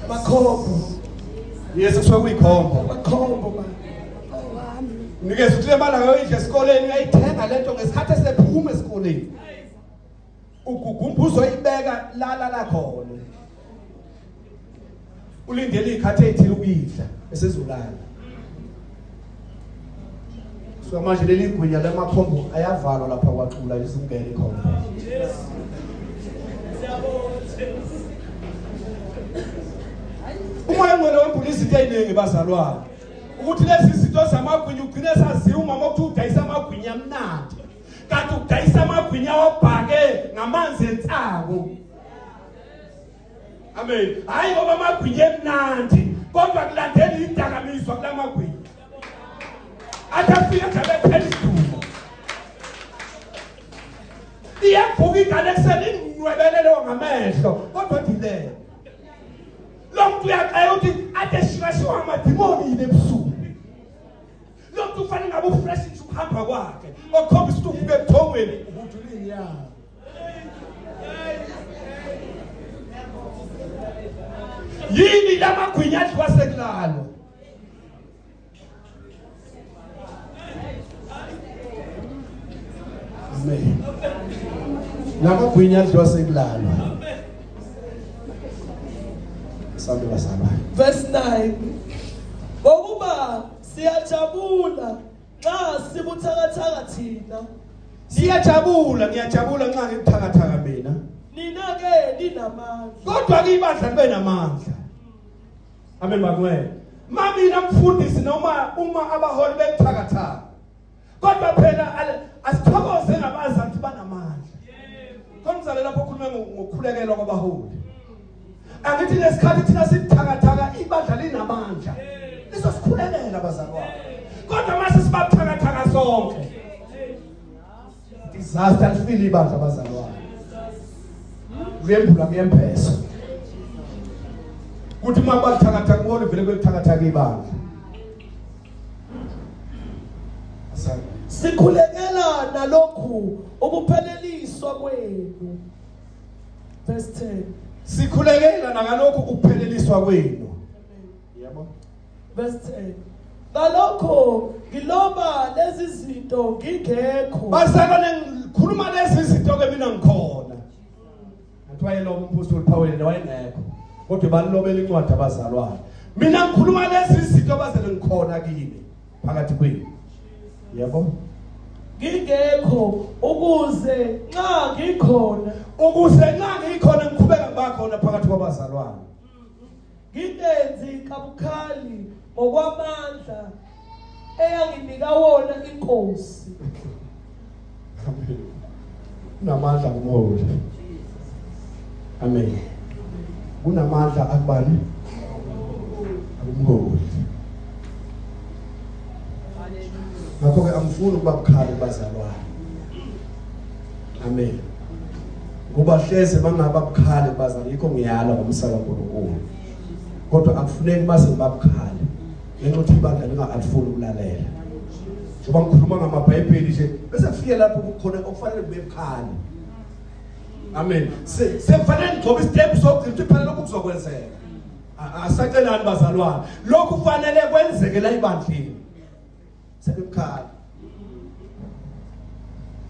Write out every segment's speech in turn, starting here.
makhombo Yesu kusuke kuyikhombo makhombo ma nikeze ukuthi le mali ayoyidla esikoleni uyayithenga lento ngesikhathi esephuma esikoleni ukugumbuzo ibeka la khona ulindele ikhathi ethile ukuyidla esezulala so manje leli gwinya lamakhombo ayavalwa lapha kwaxula isingene ikhombo umoya ngcwele wembula izinto eziningi bazalwane ukuthi lezi zinto zamagwinya ugcine saziwa umama ukuthi udayisa amagwinya amnandi kanti udayisa amagwinya wabhake ngamanzi entsako amen hayi ngoba amagwinya emnandi kodwa kulandela idakamizwa kulamagwinya atafika nje bephela isidumo iyavuka ingane ekuseni inwebelele ngamehlo kodwa dilele lo muntu uyaqala ukuthi ade shikashiwa amadimoni yile ebusuku lo muntu ufanele ngabe ufresh nje ukuhamba kwakhe okhombisa ukuthi uvuke ebuthongweni ubujulini ya yini lamagwinya adliwa sekulalo amen lamagwinya adliwa sekulalo verse 9 ngokuba siyajabula xa sibuthakathaka thina siyajabula ngiyajabula nxa ngibuthakathaka mina nina ke ninamandla kodwa ke ibandla libe namandla amen bakwena mamina mfundisi noma uma abaholi bebuthakathaka kodwa phela asithokoze ngabazantu banamandla konzale lapho khuluma ngokukhulekelwa kwabaholi angithi lesikhathi thina sithakathaka ibandla linamandla lizosikhulelela bazalwane kodwa mase sibabuthakathaka sonke disaster lifile ibandla bazalwane kuyembula kuyempeso kuthi mababuthakathaka ngone vele kwebuthakathaka ibandla sikhulekela nalokhu ukupheleliswa kwenu verse 10 sikhulekela nakalokho ukupheleliswa kwenu yabo verse 10 ngalokho ngiloba lezi zinto ngingekho bazalwane ngikhuluma lezi zinto ke mina ngikhona athiwa lo umphostoli Paul wayengekho kodwa balilobela incwadi abazalwane mina ngikhuluma lezi zinto bazale ngikhona kini phakathi kwenu yabo ngingekho ukuze nxa ngikhona ngiqhubeka ngibakhona phakathi kwabazalwane ngingenzi kabukhali ngokwamandla eyanginika wona inkosi unamandla kumholi amen kunamandla akubani akumholi ngakho ke angifuni ukuba bukhali bazalwane amen kuba hleze bangaba bukhali bazalwane yikho ngiyala ngomsala kaNkulunkulu kodwa akufuneki base babukhali ngenxa ukuthi ibandla lingaafuni ukulalela ngoba ngikhuluma ngamabhayibheli nje bese kufike lapho kukhona okufanele kube bukhali amen sekufanele ngigcobe istep sokuthi phela lokhu kuzokwenzeka asacelani bazalwane lokhu kufanele kwenzeke la ibandleni sebebukhali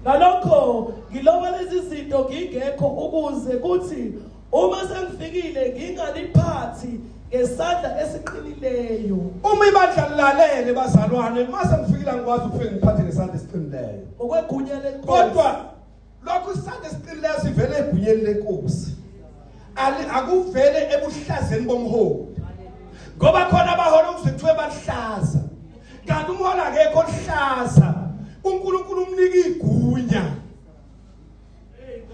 ngalokho ngiloba lezi zinto ngingekho ukuze kuthi uma sengifikile ngingaliphathi ngesandla esiqinileyo uma ibandla lilalele bazalwane mase ngifikile ngikwazi ukufika ngiphathe ngesandla esiqinileyo okwegunya lenkosi kodwa lokhu isandla esiqinileyo sivele egunyeni lenkosi akuvele ebuhlazeni bomholi ngoba khona abaholi ukuzithiwe bahlaza kanti umholi akekho hlaza uNkulunkulu umnika igunya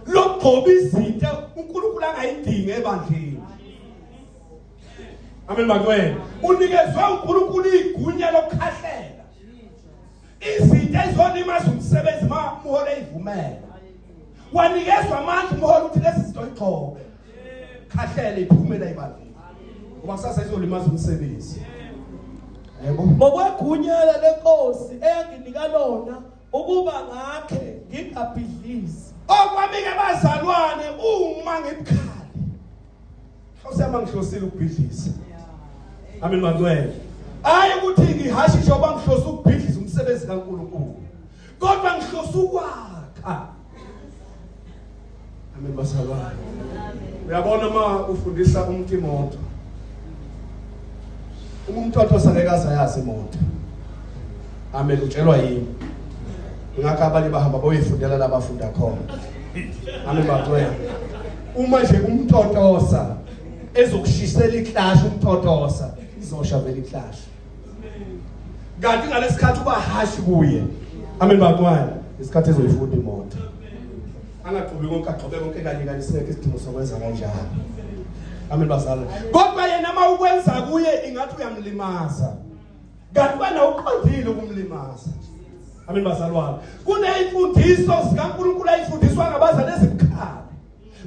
lokugcoba izinto uNkulunkulu angayidingi ebandleni amen bakwena unikezwe uNkulunkulu igunya lokukhahlela izinto ezonimasa umsebenzi umholi eyivumela wanikezwa amandla umholi ukuthi lesi zinto igcobe khahlele iphumela ebandleni ngoba kusasa izolimaza umsebenzi yebo ngokwegunya lenkosi eyanginika lona ukuba ngakhe ngingabhidlizi okwamike bazalwane uma ngibukhali Awusema ngihlosile ukubhidliza. Amen mangcwele. Hayi ukuthi ngihashisha oba ngihlosa ukubhidliza umsebenzi kaNkulunkulu. Kodwa ngihlosa ukwakha. Amen basalwane. Uyabona uma ufundisa umuntu imoto. Umuntu osangekaza yazi imoto. Amen utshelwa yini? Ngakho abanye bahamba boyifundela labafunda khona. Amen bangcwele. Uma nje umtotosa ezokushisela iklash umtotosa izosha vele iklash. Kanti ngalesikhathi ubahashi kuye. Amen bangcwele. Isikhathi ezoyifunda imoto. Angagcobi konke agcobe konke kanye kanye singeke isidingo sokwenza kanjalo. Amen bazalwane. Kodwa yena uma ukwenza kuye ingathi uyamlimaza. Kanti wena uqondile ukumlimaza. Amen bazalwane. Kuneyimfundiso zikaNkulunkulu ayifundiswa ngabazali ezimkhali.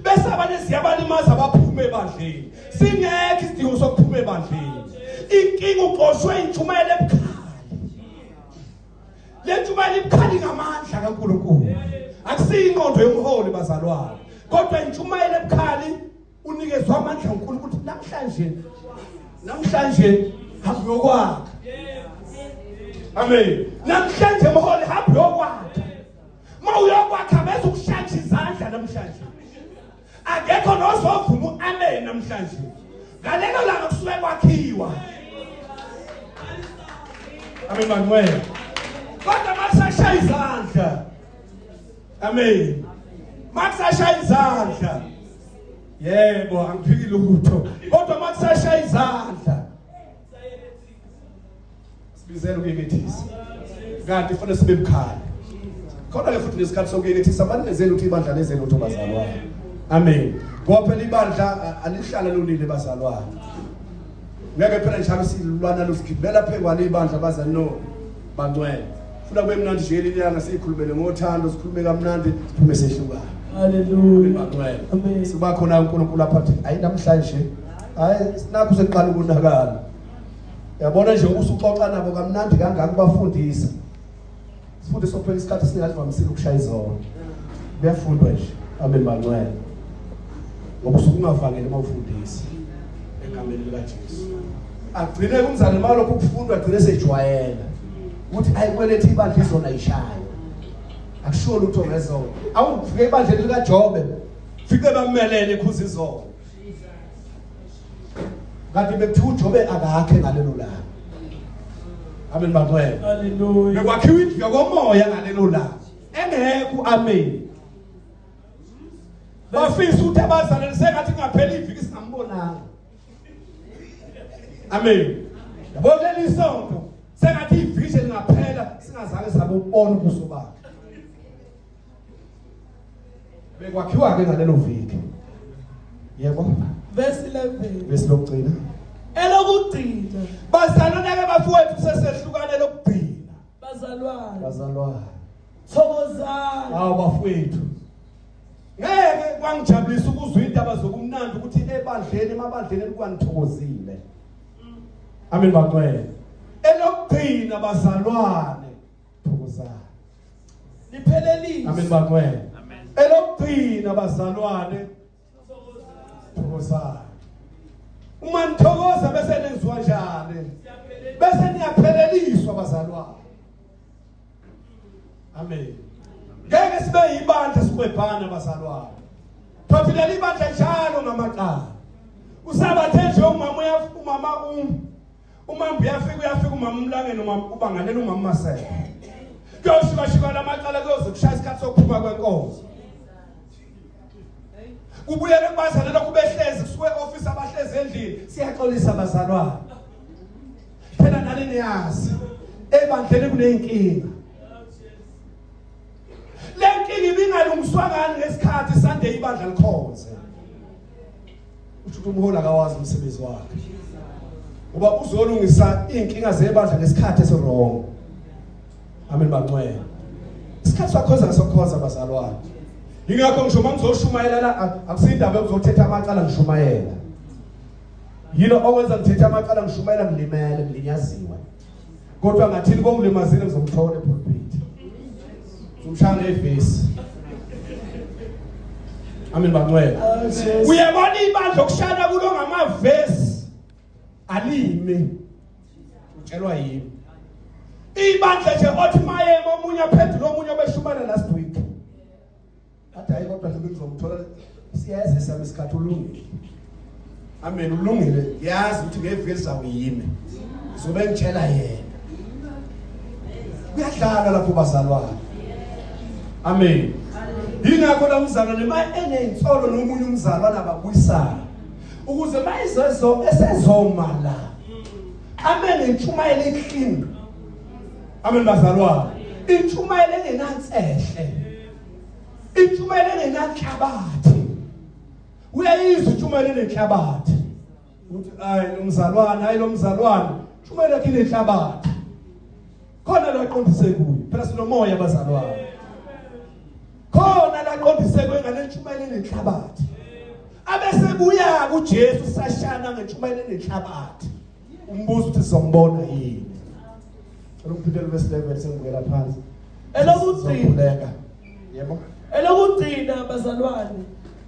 Bese abanye siyabalimaza abaphume ebandleni. Singeke isidingo sokuphuma ebandleni. Inkinga uqoshwe intshumayelo ebukhali. Le ntshumayelo ebukhali ngamandla kaNkulunkulu. Akusiyo ingqondo yomholi bazalwane. Kodwa intshumayelo ebukhali unikezwe amandla kaNkulunkulu ukuthi namhlanje hamba yokwakha. Amen. Namhlanje mholi hamba yokwakha. Mawuyokwakha bese ukushaya izandla namhlanje. Akekho nozovuma amen namhlanje. Ngalelo langa kusuke kwakhiwa. Amen mangcwele. Kodwa masashaya izandla. Amen. Makusashaya izandla. Yebo angiphiki lutho. Kodwa makusashaya izandla. Sibizela ukuyekethisa. Kanti kufanele sibe bukhali. Khona ke futhi lesikhathi sokuyekethisa abanezeli ukuthi ibandla lezeli utho bazalwane. Amen. Ngoba phela ibandla alihlala lolile bazalwane. Ngeke phela njalo silwana losigibela phezulu ibandla bazali no bangcwele. Funa kube mnandi nje leliyanga sikhulumele ngothando sikhulume kamnandi siphume sehlukana. Hallelujah. Amen. Siba khona uNkulunkulu lapha athi hayi namhlanje hayi sinakho seqala ukunakala. Yabona nje usuxoxa nabo kamnandi kangaka bafundisa. Sifunde sophela isikhathi singazivamisile ukushaya izona. Buyafundwa nje. Amen bangcwele. Ngoba usukungavangeli mawufundisa egameni lika Jesu. Agcine kumzane malokho ukufundwa agcine sejwayela. Ukuthi ayikwelethe ibandla izona ishayo. Akusho lutho ngezona. Awufike ibandla lika Jobe. Fike bamelele ikhuzi izona. Kanti bekuthiwa uJobe akakhe ngalelo langa. Amen bangcwele. Hallelujah. Bekwakhiwa indlu yokomoya ngalelo langa. Engekho amen. Bafisa ukuthi abazalwane sengathi ngaphela iviki singambonanga. Amen. Yabona lesonto sengathi iviki lingaphela singazake sabona ubuso bakhe. Bekwakhiwa ke ngalelo viki. Yebo. Verse 11. Bese lokugcina. Elokugcina. Bazalwane ke bafowethu sesehlukane lokugcina. Bazalwane. Thokozani. Hawu bafowethu. Ngeke kwangijabulisa ukuzwa indaba zokumnandi ukuthi ebandleni emabandleni kwanithokozile. Amen bangcwele. Elokugcina bazalwane thokozani. Liphelelise. Amen bangcwele. Elokugcina bazalwane thokozani. Uma nithokoza bese nenziwa njani? Bese niyapheleliswa bazalwane. Amen. Ngeke sibe yibandla sikwebhana bazalwane. Thothile ibandla njalo ngamaqala. Usabathe nje umama uyafika umama umlangeni umama ubangalela umama masele. Kuyoshika lamaqala kuyoze kushaya isikhathi sokuphuma kwenkonzo. Kubuyele kubazalwana kubehlezi kusuke office abahlezi endlini siyaxolisa bazalwane. Phela nani niyazi ebandleni kuneyinkinga. Lenkingi ibingalungiswa ngani ngesikhathi Sunday ibandla likhonze. Uthi umholi akawazi umsebenzi wakhe. Uba uzolungisa inkinga zebandla ngesikhathi esirong. Amen bangcwele. Isikhathi sakhoza ngesokhoza bazalwane. Ingakho ngisho mangizoshumayela la akusindaba ukuzothetha amaqala ngishumayela. Yilo owenza ngithetha amaqala ngishumayela ngilimele ngilinyaziwe. Kodwa ngathini kongilimazile ngizomthola epulpit. Umshana evesi. Amen bangcwele. Jesus. Uyabona ibandla okushana kulo ngamavesi alime. Utshelwa yimi. Ibandla nje othi mayema omunye aphendula omunye obeshumana last week. Athi hayi kodwa nje ngizomthola siyazi sami isikhathi ulungile. Amen ulungile. Yazi ukuthi ngeviki zawuyime. Zobe ngitshela yena. Kuyadlala lapho bazalwane. Amen. Yingakho la umzalwane eney'nsolo nomunye umzalwane ababuyisana ukuze mayizezo esezoma la. Amen intshumayelo eklini. Amen bazalwane. Intshumayelo engenansehle. Intshumayelo engenanhlabathi. Uyayizwa intshumayelo enenhlabathi. Uthi ayi umzalwane hayi lo mzalwane intshumayelo yakhe inenhlabathi. Khona lo aqondise kuye. Phela sinomoya bazalwane. Khona la qondise kwengane intshumayelo enenhlabathi. Abese buya kuJesu sashana ngentshumayelo enenhlabathi. Umbuzo ukuthi sizombona yini. Lokuphindela verse 11 sengibuyela phansi. Elokugcina. Yebo. Elokugcina bazalwane.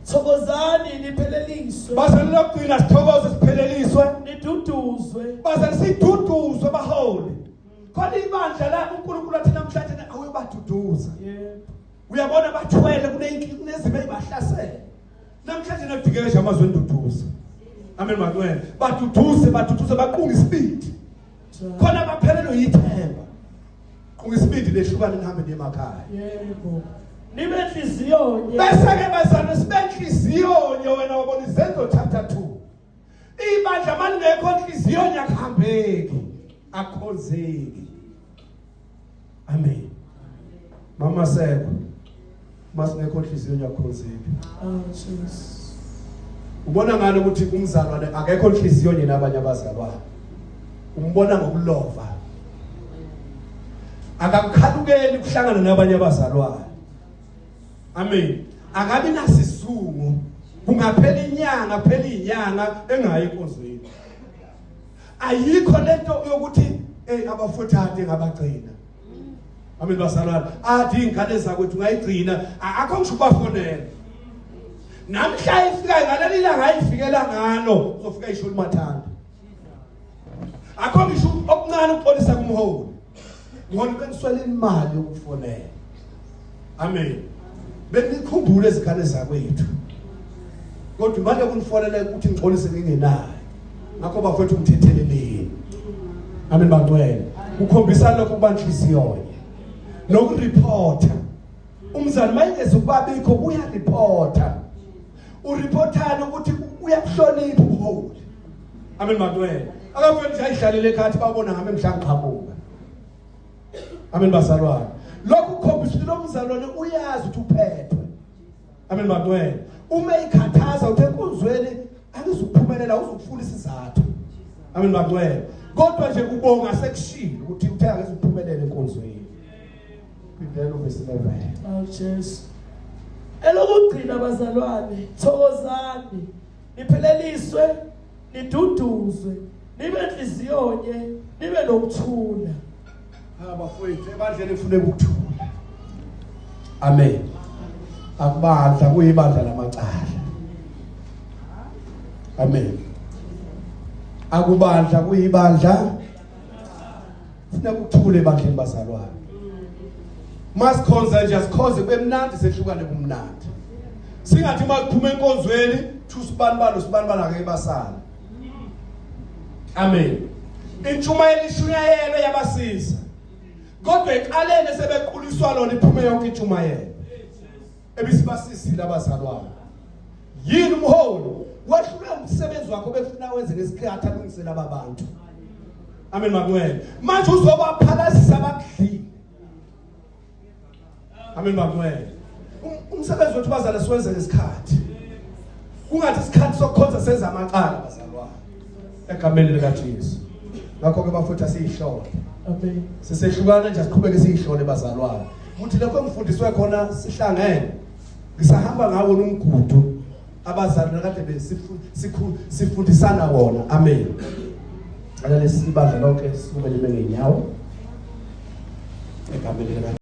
Thokozani nipheleliswe. Bazalwane lokugcina sithokoze sipheleliswe. Niduduzwe. Bazalwane siduduzwe baholi. Khona ibandla la uNkulunkulu athi namhlanje awubaduduza. Yebo. Uyabona bathwele kunezimo ezibahlasela. Namhlanje nakudikesha amazwe enduduzo. Amen bangcwele. Baduduze baqunga isibindi. Khona baphelelwe yithemba. Qunga isibindi lehlukane nihambe nemakhaya. Yebo. Nibe inhliziyo nye. Bese ke bazalwane sibe inhliziyo nye wena wabona izenzo chapter 2. Ibandla malingekho inhliziyo nyakuhambeki. Akhonzeki. Amen. Mama seko. Masingekho inhliziyo nyakukhonzeki. Jesus. Ubona ngani ukuthi umzalwane akekho inhliziyo nye nabanye abazalwane. Umbona ngokulova. Akakukhalukeli kuhlangana nabanye abazalwane. Amen. Akabi nasizungu. Kungaphela inyanga, phela inyanga engayi enkonzweni. Ayikho lento yokuthi abafothathe ngabagcina. Amen bazalwane. Athi ingane zakwethu ngayigcina akho ngisho bafonela. Namhla ifika ngaleli langa ayifikela ngalo uzofika isho limathanda. Akho ngisho okuncane ukuxolisa kumholi. Ngone beniswele imali yokufonela. Amen. Benikhumbule izikane zakwethu. Kodwa manje kunifonela ukuthi ngixolise ngingenayo. Ngakho bafethu umthetheleleni. Amen bangcwele. Ukukhombisa lokho kubanhliziyo. Nokureporta. Umzali mayingeze ukubabikho uyareporta. Ureportana ukuthi uyakuhlonipha ubuholi. Amen bangcwele. Akafuni nje ayihlalele ekhaya babona ngame mhlangqhamuka. Amen bazalwane. Lokhu kukhombisa ukuthi lo mzalwane uyazi ukuthi uphethwe. Amen bangcwele. Uma ikhathaza uthe kunzweni akuzukuphumelela uzukufuna isizathu. Amen bangcwele. Kodwa nje kubonga sekushilo ukuthi uthe akuzukuphumelela enkonzweni. Phindela verse 11. Oh Jesus. Elokugcina bazalwane, thokozani, nipheleliswe, niduduzwe, nibe inhliziyo nye, nibe nokuthula. Abafowethu ebandleni kufuneka ukuthula. Amen. Akubandla kuyibandla lamacala. Amen. Akubandla kuyibandla kufuneka ukuthula ebandleni bazalwane. Masikhonza nje asikhonze kwemnandi sehlukane kumnandi. Singathi makuphuma enkonzweni thusibanibalo ake basala. Amen. Intshumayelo ishunyayelo yabasiza. Kodwa eqaleni sebequliswa lona iphume yonke intshumayelo. Ebisibasisile abazalwane. Yini umholi? Wahlula umsebenzi wakho befuna wenze ngesikhathi alungisela abantu. Amen bangcwele. Manje uzobaphalazisa abakudlile. Amen bangcwele. Umsebenzi wethu bazala siwenze ngesikhathi. Kungathi isikhathi sokukhonza senza amacala bazalwane. Egameni lika Jesu. Ngakho ke bafutha siyihlole. Amen. Sisehlukana nje siqhubeke siyihlole bazalwane. Ukuthi lokho engifundiswe khona sihlangene. Ngisahamba ngawo nomgudu abazali kade sifundisana wona. Amen. Ake lesibandla lonke sibele ngenyawo. Egameni lika